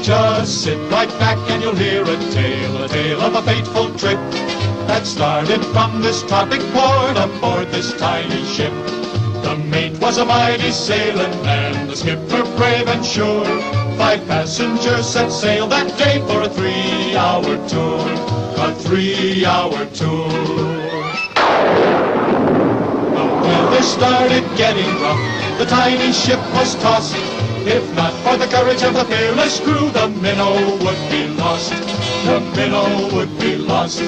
Just sit right back and you'll hear a tale of a fateful trip that started from this tropic port aboard this tiny ship. The mate was a mighty sailing man, the skipper brave and sure. 5 passengers set sail that day for a 3-hour tour, a 3-hour tour. The weather started getting rough, the tiny ship was tossed. If not for the courage of the fearless crew, the minnow would be lost. The minnow would be lost.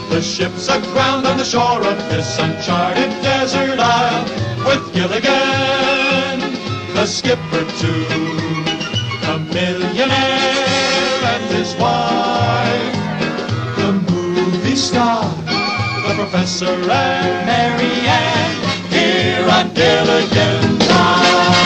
The ship's aground on the shore of this uncharted desert isle, with Gilligan, the skipper too, a millionaire and his wife, the movie star, the professor and Mary Ann, here on Gilligan's Island.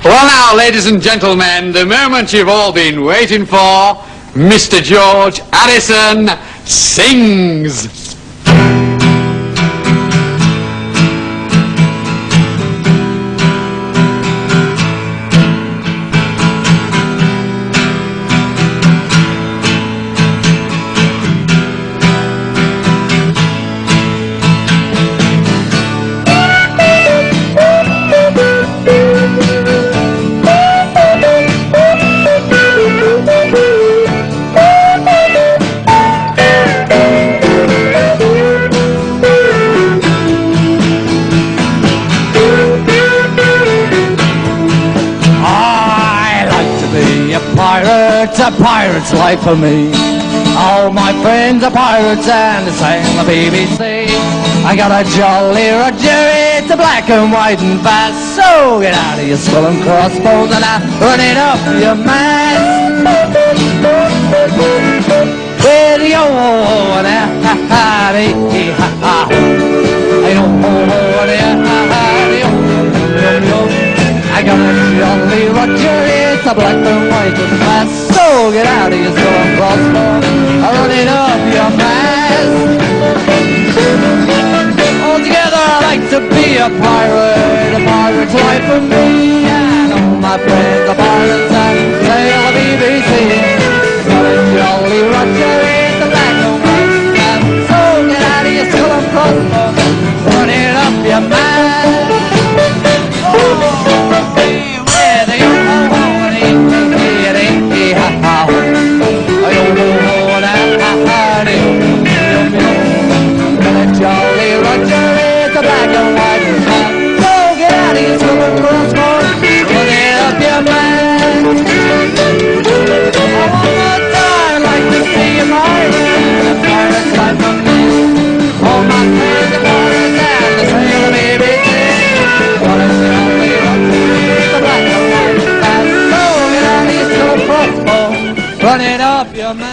Well now, ladies and gentlemen, the moment you've all been waiting for, Mr. George Addison sings. It's a pirate's life for me. All my friends are pirates and they sing the BBC. I got a jolly Roger, it's a black and white and fast. So get out of your skull and crossbones and I run it up your mast. With yo and ha-ha-dee-ha-ha. I don't know I got a jolly Roger, it's a black and white and fast. So get out of your skull and crossbones, I run it up your mast. Altogether I like to be a pirate's life for me. And all my friends are pirates and sail the BBC. Got a jolly Roger, it's a black and white and fast. So get out of your skull and crossbones, run it up your mast. Jolly Roger is a black and white and fast. So get out of your skull and crossbones, run it up your mast. One more time, I'd like to see a pirate's life for me. All my friends are pirates and they sail the BBC. What a jolly Roger is a black and white and fast. So get out of your skull and crossbones, run it up your mast.